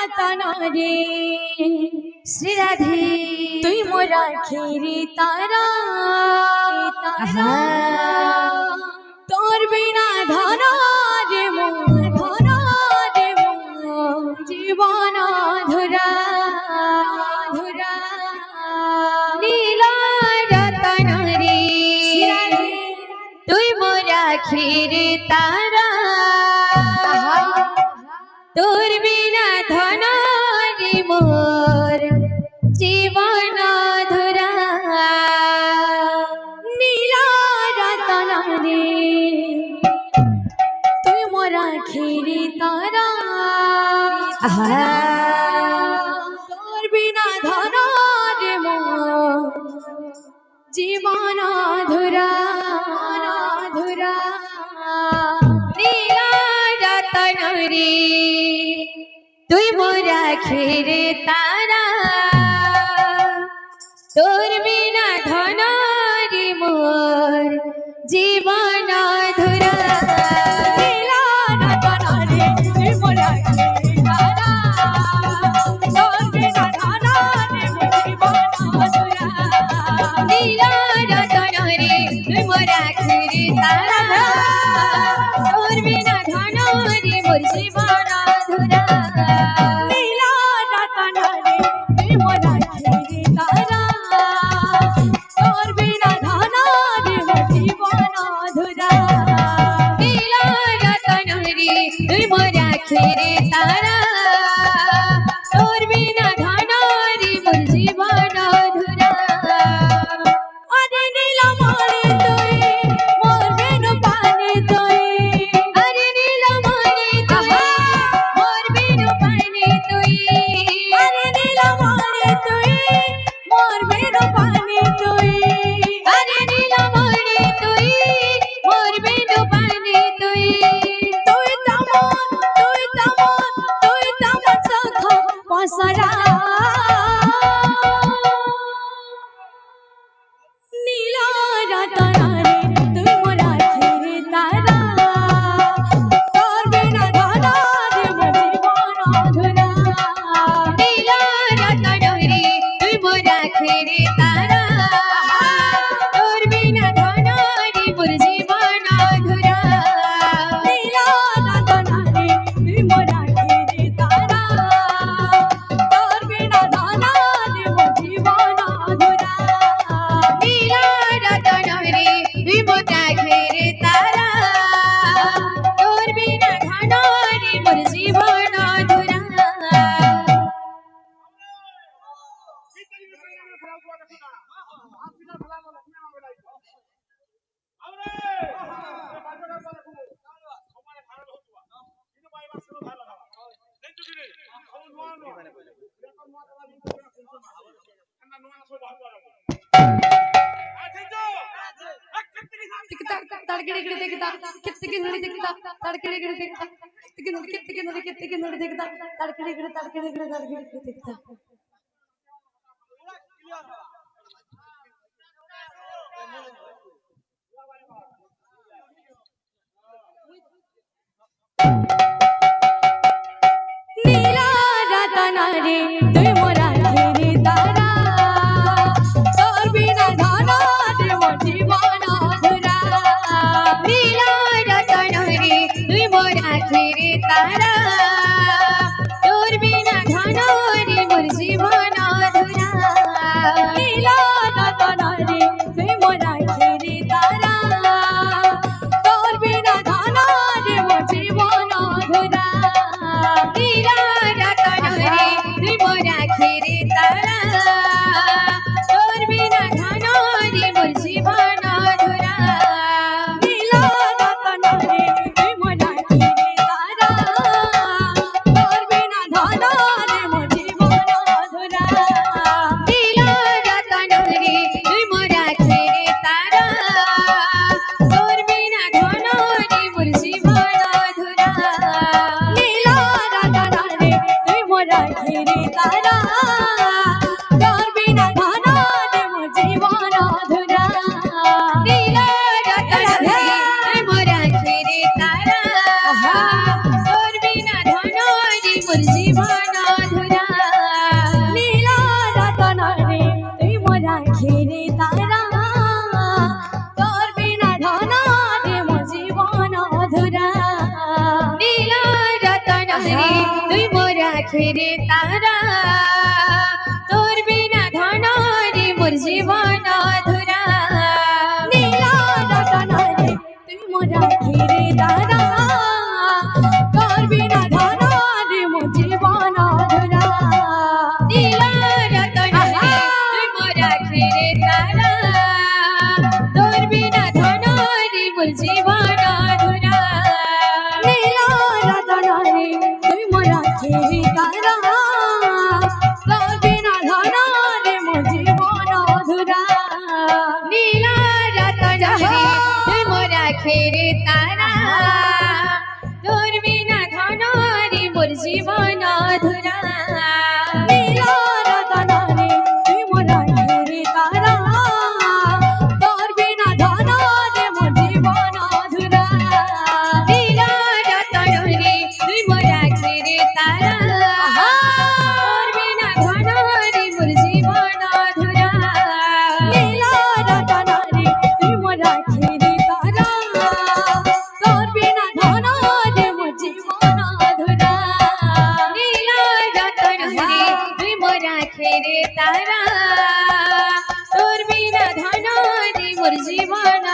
রতনরে শ্রীরাধে তুই মোর আখির তারা তোর বিনা ধন রে ধন রে জীবন ধুরা ধুরা নীল রতনরে তুই মোর আখির তারা তোর বিনা ধন রে মোর জীবন ধুরা নীল রতন রে তুই মোর আখির তারা তোর বিনা ধন রে মোর জীবন ধুরা ধুরা নীল রতন রে তুই মোর আখির তারা তোর বিনা ধন রে মোর জীবন ধুরা নীল রতন রে তুই মোর আখির তারা তোর বিনা ধন রে মোর জীবন ধুরা নীল রতন রে তুই মোর আখির তারা তোর বিনা ধন রে মোর জীবন ধুরা নীল রতন রে তুই মোর আখির তারা তোর বিনা ধন রে মোর জীবন ধুরা নীল রতন রে তুই মোর আখির তারা তোর বিনা ধন রে মোর জীবন ধুরা আরে নীলমণি তুই মোর বিনু পানি তুই আরে নীলমণি তুই মোর বিনু পানি তুই আরে নীলমণি তুই মোর বিনু পানি তুই আরে নীলমণি তুই মোর বিনু পানি তুই তুই তমন চোখ পসরা নীল রতন রে তুই মোর আখির তারা তোর বিনা ধন রে মোর জীবন ধুরা নীল রতন রে তুই মোর আখির তারা তোর বিনা ধন রে মোর জীবন ধুরা নীল রতন রে তুই মোর আখির তারা তোর বিনা ধন রে মোর জীবন ধুরা নীল রতন রে তুই মোর আখির তারা তোর বিনা ধন রে মোর জীবন ধুরা ತಡಗಿಡಿಗಿಡಿ ತೆಗೆದ ಕಿತ್ತಿಗೆ ನುಡಿ ತೆಗೆದ ತಡಗಿಡಿಗಿಡಿ ತೆಗೆದ ಕಿತ್ತಿಗೆ ನುಡಿ ತೆಗೆದ ತಡಗಿಡಿಗಿಡಿ ತೆಗೆದ নীল রতন রে তুই মোর আখির তারা তোর বিনা ধন রে মোর জীবন ধুরা নীল রতন রে তুই মোর আখির তারা তোর বিনা ধন রে মোর জীবন ধুরা নীল রতন রে তুই মোর আখির তারা তোর বিনা ধন রে মোর জীবন ধুরা নীল রতন রে তুই মোর আখির তারা তোর বিনা ধন রে মোর জীবন ধুরা নীল রতন রে তুই মোর আখির তারা তোর বিনা ধন রে মোর জীবন ধুরা নীল রতন রে তুই মোর আখির তারা তোর বিনা ধন রে মোর জীবন ধুরা নীল রতন রে তুই মোর আখির তারা তোর বিনা ধন রে মোর জীবন ধুরা নীল রতন রে তুই মোর আখির তারা তোর বিনা ধন রে মোর জীবন রে তুই মোর আখিরে তারা তোর বিনা ধন রে মোর জীবন অধুরা নীলা রতন রে তুই মোর আখিরে তারা তোর বিনা ধন রে মোর জীবন অধুরা নীলা রতন রে তুই মোর আখিরে তারা তোর বিনা ধন রে মোর জীবন অধুরা নীলা রতন রে তুই মোর আখিরে তারা তোর বিনা ধন রে মোর জীবন অধুরা নীলা রতন রে তুই মোর আখিরে তারা তোর বিনা ধন রে মোর জীবন অধুরা নীলা রতন রে তুই মোর আখিরে তারা তোর বিনা ধন রে মোর জীবন অধুরা নীলা রতন রে তুই মোর আখিরে তারা তোর বিনা ধন রে মোর জীবন অধুরা নীলা রতন রে তুই মোর আখিরে তারা তোর বিনা ধন রে মোর জীবন অধুরা নীলা রতন রে তুই মোর আখিরে তারা তোর বিনা ধন রে মোর জীবন